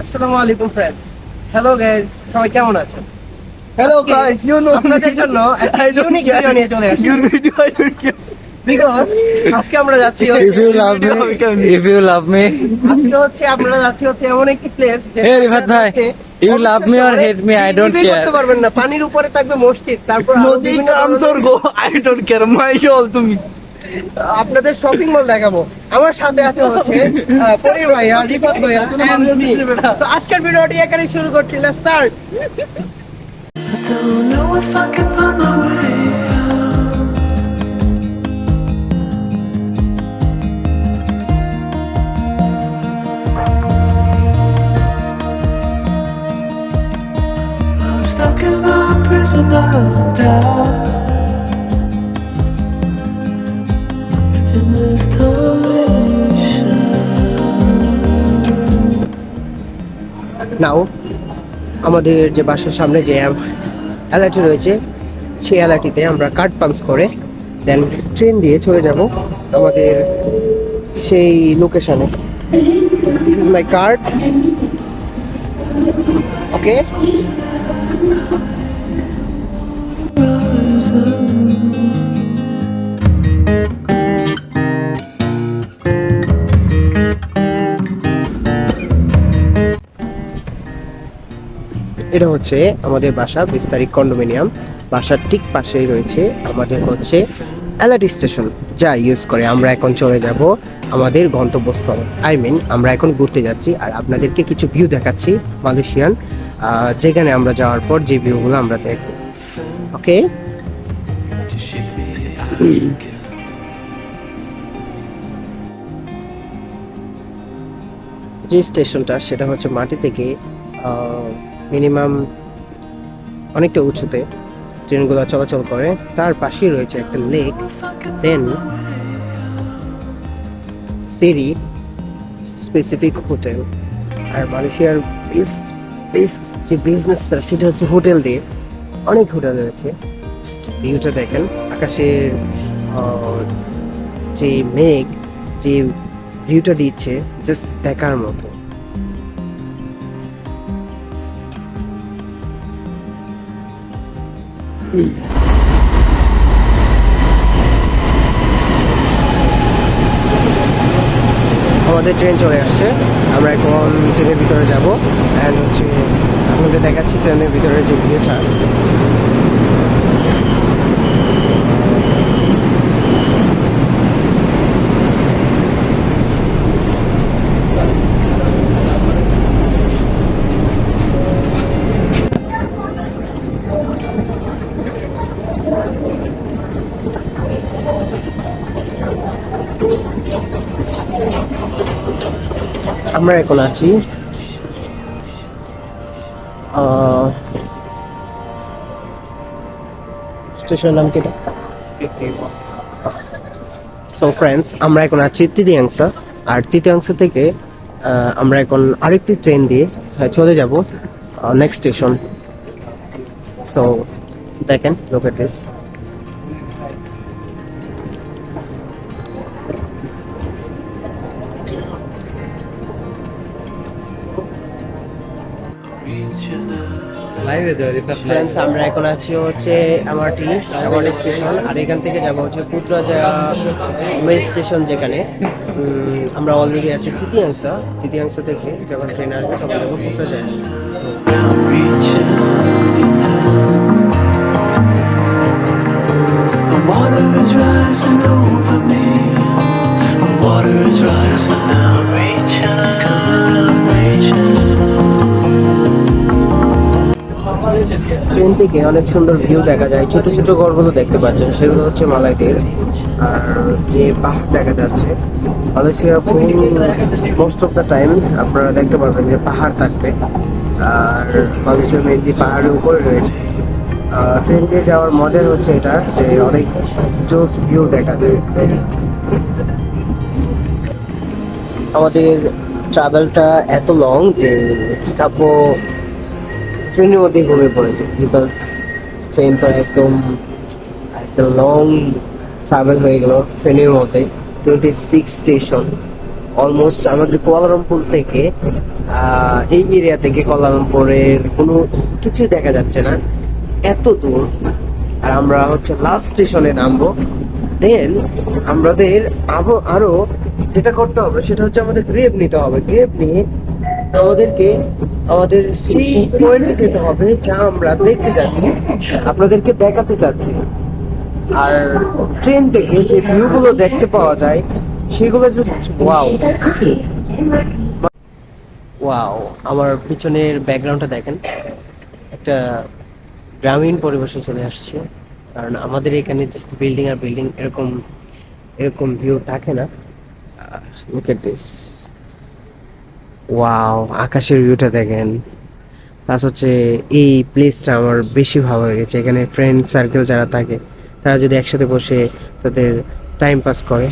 আসসালামু আলাইকুম friends. Hello guys, সবাই কেমন আছেন? Hello guys, you know আপনাদের জন্য একটা I don't unique care. Video নিয়ে চলে আসছি Your video I don't care. Because আজকে আমরা যাচ্ছি If হচ্ছে you love me, if you love me, আজকে হচ্ছে আমরা যাচ্ছি হচ্ছে এমন একটি প্লেস Hey, রিফাত ভাই, you love me or hate me, I don't care. করতে পারবেন না, পানির উপরে থাকবে মসজিদ, তারপর আরো Nodi বিভিন্ন comes or ধরনের- go, I don't care. My all to me. আপনাদের শপিং মল দেখাবো। আমার সাথে আছে হচ্ছে পরির ভাইয়া, রিফাত ভাইয়া and me. So আজকের ভিডিওটি এখানে শুরু করছি। Let's start. I don't know if I can find my way out. I'm stuck in a prison of doubt. In this torsion. নাও আমাদের যে বাসার সামনে যে এলআরটি রয়েছে, সেই এলআরটিতে আমরা কার্ড পাঞ্চ করে দেন ট্রেন দিয়ে চলে যাব আমাদের সেই লোকেশনে। This is my card. Okay, এটা হচ্ছে আমাদের বাসা, বিস্তারিত কন্ডোমিনিয়াম। বাসার ঠিক পাশেই রয়েছে আমাদের হচ্ছে এলআরটি স্টেশন, যা ইউজ করে আমরা এখন চলে যাব আমাদের গন্তব্যস্থল। আমরা এখন ঘুরতে যাচ্ছি আর আপনাদেরকে কিছু ভিউ দেখাচ্ছি মালয়েশিয়ান, যেখানে আমরা যাওয়ার পর যে ভিউগুলো আমরা দেখব। ওকে, যে স্টেশনটা সেটা হচ্ছে মাটি থেকে মিনিমাম অনেকটা উঁচুতে ট্রেনগুলো চলাচল করে। তার পাশেই রয়েছে একটা লেক, দেন সিরি স্পেসিফিক হোটেল। আর মালয়েশিয়ার বেস্ট বেস্ট যে বিজনেস সেটা হচ্ছে হোটেল দিয়ে। অনেক হোটেল রয়েছে। ভিউটা দেখেন, আকাশের যে মেঘ যে ভিউটা দিচ্ছে, জাস্ট দেখার মতো। আমাদের ট্রেন চলে আসছে, আমরা এখন ট্রেনের ভিতরে যাব অ্যান্ড হচ্ছে আপনাদের দেখাচ্ছি ট্রেনের ভিতরে যে ভিউটা। আমরা এখন আছি স্টেশনের নাম কি? সো ফ্রেন্ডস, আমরা এখন আছি তৃতীয়াংশ। আর তৃতীয়াংশ থেকে আমরা এখন আরেকটি ট্রেন দিয়ে চলে যাব নেক্সট স্টেশন। সো দেখেন, look at this. live there, Rifat. Friends, আমরা এখন আছি হচ্ছে এমআরটি স্টেশন। আর এখান থেকে যাব হচ্ছে পুত্রাজয়া মেল স্টেশন, যেখানে আমরা অলরেডি আছি তৃতীয়াংশ থেকে যখন ট্রেন আসবে তখন যাবো পুত্রাজয়া। The water is rising over me. The water is rising. It's coming, reaching. Train থেকে অনেক সুন্দর ভিউ দেখা যায়। ছোট ছোট ঘরগুলো দেখতে পাচ্ছেন, সেগুলো হচ্ছে মালাইদের। আর যে পাহাড় দেখা যাচ্ছে, Malaysia full most of the time আপনারা দেখতে পারবেন যে পাহাড় থাকবে। আর মালয়েশিয়া মেনলি পাহাড়ের উপরে রয়েছে। ট্রেন দিয়ে যাওয়ার মজাই হচ্ছে এটা যে অনেক জোস ভিউ দেখা যায়। আমাদের ট্রাভেলটা এত লং যে তারপর ট্রেনের মধ্যে ঘুমিয়ে পড়েছে, বিকজ ট্রেন তো একদম একটা লং ট্রাভেল হয়ে গেল ট্রেনের মধ্যে। 26 স্টেশন, অলমোস্ট আমাদের কুয়ালালামপুর থেকে এই এরিয়া থেকে কুয়ালালামপুরের কোনো কিছুই দেখা যাচ্ছে না, এত দূর। আর আমরা হচ্ছে লাস্ট স্টেশনে নামবো। দেন আমাদের আরো যেটা করতে হবে সেটা হচ্ছে আমাদের গ্রেভ নিতে হবে। গ্রেভ নিয়ে আমাদেরকে আমাদের সেই পয়েন্টে যেতে হবে যা আমরা দেখতে যাচ্ছি, আপনাদেরকে দেখাতে চাচ্ছি। আর ট্রেন থেকে যে ভিউগুলো দেখতে পাওয়া যায় সেগুলো জাস্ট ওয়াও ওয়াও। আমার পিছনের ব্যাকগ্রাউন্ডটা দেখেন, একটা গ্রামীণ পরিবেশে চলে আসছে। কারণ আমাদের এখানে জাস্ট বিল্ডিং আর বিল্ডিং, এরকম এরকম ভিউ থাকে না। লুক এট দিস, ওয়াও, আকাশের ভিউটা দেখেন। প্লাস হচ্ছে এই প্লেসটা আমার বেশি ভালো লেগেছে। এখানে ফ্রেন্ড সার্কেল যারা থাকে তারা যদি একসাথে বসে তাদের টাইম পাস করে,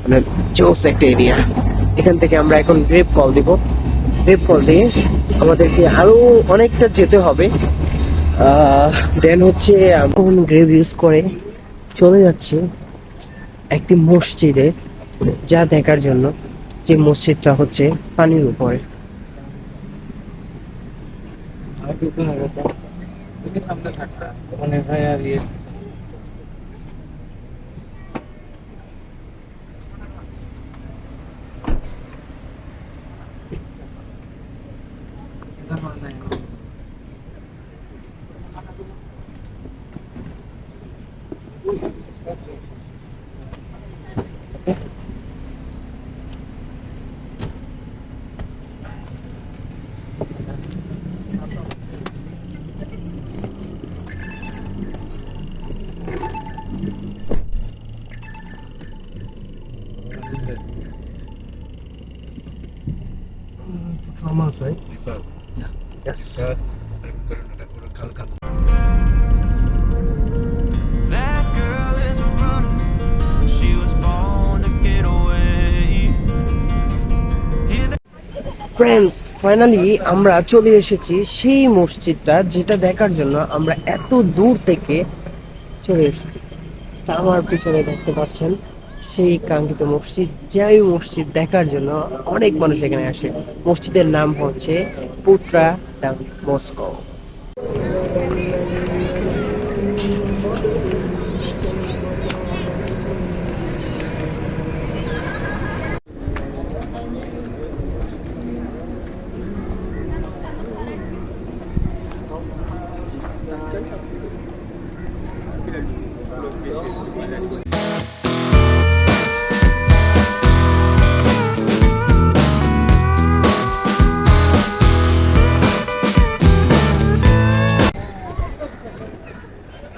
মানে জোস একটা এরিয়া। এখান থেকে আমরা এখন গ্রেভ কল দিব। গ্রেভ কল দিয়ে আমাদেরকে আরো অনেকটা যেতে হবে। দেন হচ্ছে এখন গ্রেভ ইউজ করে চলে যাচ্ছে একটি মসজিদে, যা দেখার জন্য, যে মসজিদটা হচ্ছে পানির উপরে। সামনে থাকতা মানে ভাই আর ইয়ে Yes. That girl is a runner. She was born to get away. Hear that? Friends, finally আমরা চলে এসেছি সেই মসজিদটা যেটা দেখার জন্য আমরা এত দূর থেকে চলে এসেছি। আমার পিছনে দেখতে পাচ্ছেন সেই কাঙ্ক্ষিত মসজিদ, যেই মসজিদ দেখার জন্য অনেক মানুষ এখানে আসে। মসজিদের নাম হচ্ছে পুত্রা ডন মস্কো।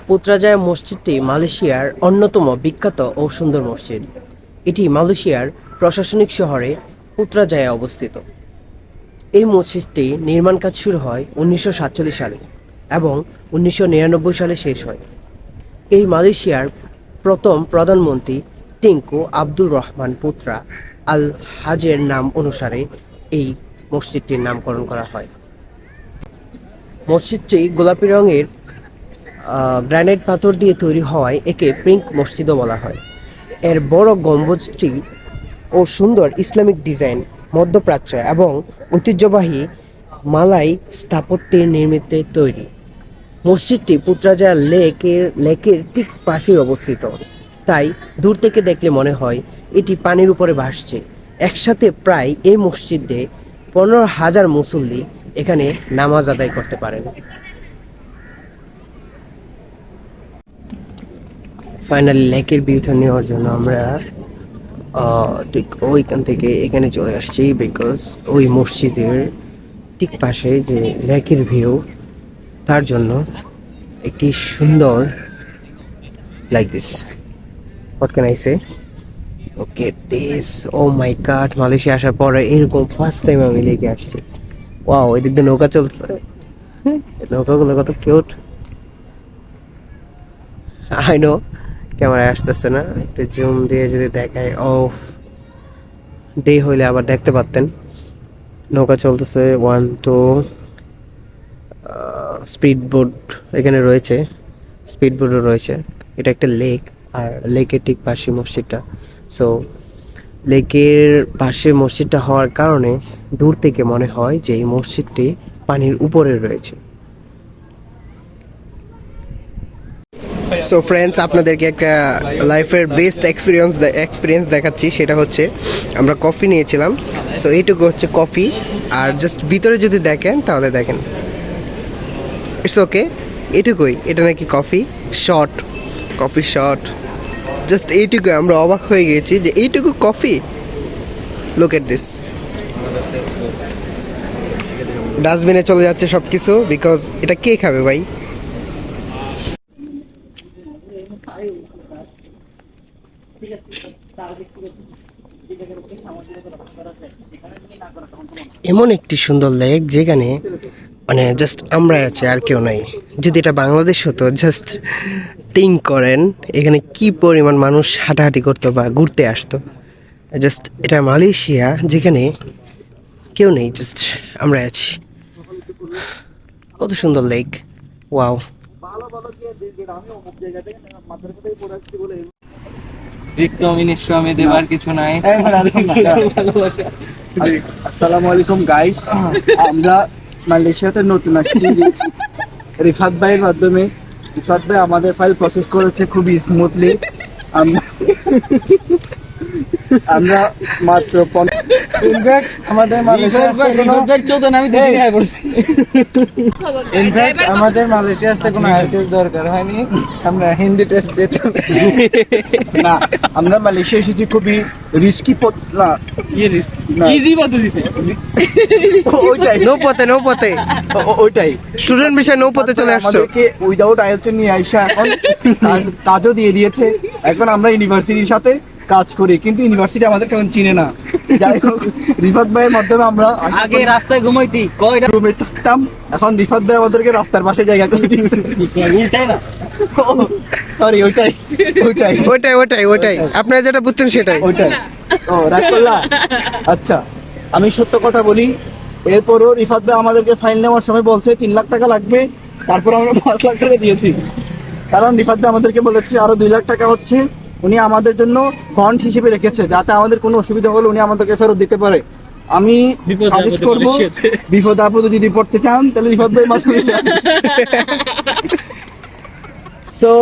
পুত্রাজায়া মসজিদটি মালয়েশিয়ার অন্যতম বিখ্যাত ও সুন্দর মসজিদ। এটি মালয়েশিয়ার প্রশাসনিক শহরে পুত্রাজায়া অবস্থিত। এই মসজিদটি নির্মাণ কাজ শুরু হয় 1947 সালে এবং 1999 সালে শেষ হয়। এই মালয়েশিয়ার প্রথম প্রধানমন্ত্রী টিঙ্কু আব্দুর রহমান পুত্রা আল হাজের নাম অনুসারে এই মসজিদটির নামকরণ করা হয়। মসজিদটি গোলাপি রঙের গ্রানাইট পাথর দিয়ে তৈরি হওয়ায় একে পিঙ্ক মসজিদও বলা হয়। এর বড় গম্বুজটি ও সুন্দর ইসলামিক ডিজাইন মধ্যপ্রাচ্য এবং ঐতিহ্যবাহী মালাই স্থাপত্যের নির্মিত তৈরি। মসজিদটি পুত্রাজায়া লেকের ঠিক পাশেই অবস্থিত, তাই দূর থেকে দেখলে মনে হয় এটি পানির উপরে ভাসছে। একসাথে প্রায় এই মসজিদে 15,000 মুসল্লি এখানে নামাজ আদায় করতে পারেন। ফাইনালি লেকের ভিউটা নেওয়ার জন্য আমরা ঠিক ওইখান থেকে এখানে চলে আসছি, বিকজ ওই মসজিদের ঠিক পাশে যে লেকের ভিউ, তার জন্য একটি সুন্দর like this, what can I say, okay this, oh my god, Malaysia আসার পরে এরকম ফার্স্ট টাইম আমি লেকে আসছি। ওয়াও, এদিক দিয়ে নৌকা চলছে, নৌকাগুলো কত কিউট। আই নো ক্যামেরায় আসতেছে না, একটু জুম দিয়ে যদি দেখায়, অফ ডে হইলে আবার দেখতে পারতেন। নৌকা চলতেছে, 1 2 স্পিড বোট এখানে রয়েছে, স্পিড বোটও রয়েছে। এটা একটা লেক, আর লেকের ঠিক পাশে মসজিদটা। সো লেকের পাশে মসজিদটা হওয়ার কারণে দূর থেকে মনে হয় যে এই মসজিদটি পানির উপরে রয়েছে। সো ফ্রেন্ডস, আপনাদেরকে একটা লাইফের বেস্ট এক্সপিরিয়েন্স দেখাচ্ছি। সেটা হচ্ছে আমরা কফি নিয়েছিলাম। সো এইটুকু হচ্ছে কফি, আর জাস্ট ভিতরে যদি দেখেন তাহলে দেখেন ইটস ওকে, এটুকুই। এটা নাকি কফি শট, জাস্ট এইটুকু। আমরা অবাক হয়ে গেছি যে এইটুকু কফি। Look at this. ডাস্টবিনে চলে যাচ্ছে সব কিছু, বিকজ এটা কে খাবে ভাই? এমন একটি সুন্দর লেক যেখানে মানে জাস্ট আমরা আছি আর কেউ নাই। যদি এটা বাংলাদেশ হতো, জাস্ট থিঙ্ক করেন এখানে কি পরিমাণ মানুষ হাঁটাহাঁটি করতো বা ঘুরতে আসতো। জাস্ট এটা মালয়েশিয়া, যেখানে কেউ নেই, জাস্ট আমরা আছি। কত সুন্দর লেক, ওয়াও। আমি দেবার কিছু নাই। আসসালামু আলাইকুম গাইস, আমরা মালয়েশিয়াতে নতুন আসছি রিফাত ভাইয়ের মাধ্যমে। রিফাত ভাই আমাদের ফাইল প্রসেস করেছে খুবই স্মুথলি। আমরা মাত্র আমাদের আমাদের মালয়েশিয়া আসতে কোনো আইএলটিএস দরকার হয়নি। আমরা হিন্দি টেস্ট দিয়ে না, আমরা মালয়েশিয়া এসেছি খুবই রিস্কি না ইজি পদ্ধতিতে। ওইটাই নৌপথে ওইটাই স্টুডেন্ট বিষয় নৌপথে চলে আসছো। আমাদেরকে উইদাউট আইএলটিএস নিয়ে আইসা এখন কাজও দিয়ে দিয়েছে। এখন আমরা ইউনিভার্সিটির সাথে কাজ করি, কিন্তু ইউনিভার্সিটি আমাদের কেমন চিনে না। যাই হোক, রিফাত ভাইয়ের মাধ্যমে আমরা আগে রাস্তায় ঘুমাইতি কয়টা রুমে থাকতাম, এখন রিফাত ভাই আমাদেরকে রাস্তার পাশে জায়গা করে দিয়েছে। উল্টাই না। সরি, ওইটাই। আপনারা যেটা বুঝছেন সেটাই। ও রাগ করলা? আচ্ছা, আমি সত্য কথা বলি, এরপরও রিফাত ভাই আমাদেরকে ফাইল নেওয়ার সময় বলছে 3 লাখ টাকা লাগবে, তারপর আমরা 5 লাখ টাকা দিয়েছি। কারণ রিফাত ভাই আমাদেরকে বলেছে আরো 2 লাখ টাকা হচ্ছে উনি আমাদের জন্য বন্ড হিসেবে রেখেছে, যাতে আমাদের কোনো অসুবিধা হলে উনি আমাদেরকে ফেরত দিতে পারে। আমি সাজেস্ট করবো, বিপদ আপদে যদি পড়তে চান তাহলে রিফাত ভাই মাঝে যান। সো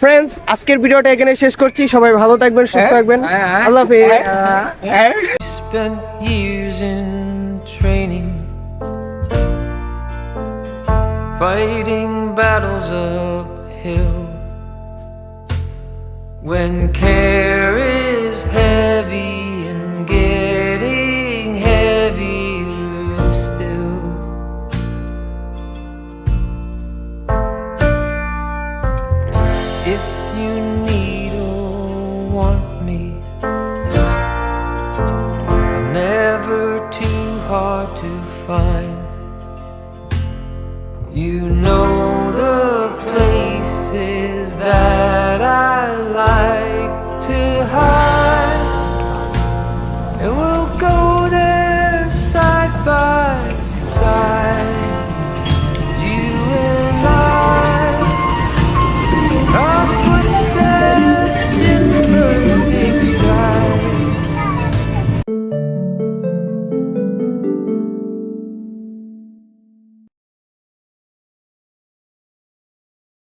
ফ্রেন্ডস, আজকের ভিডিওটা এখানে শেষ করছি। সবাই ভালো থাকবেন, সুস্থ থাকবেন। আল্লাহ হাফেজ। Spent years in training, fighting battles uphill. When care is heavy and getting heavier still. If you need or want me, I'm never too hard to find.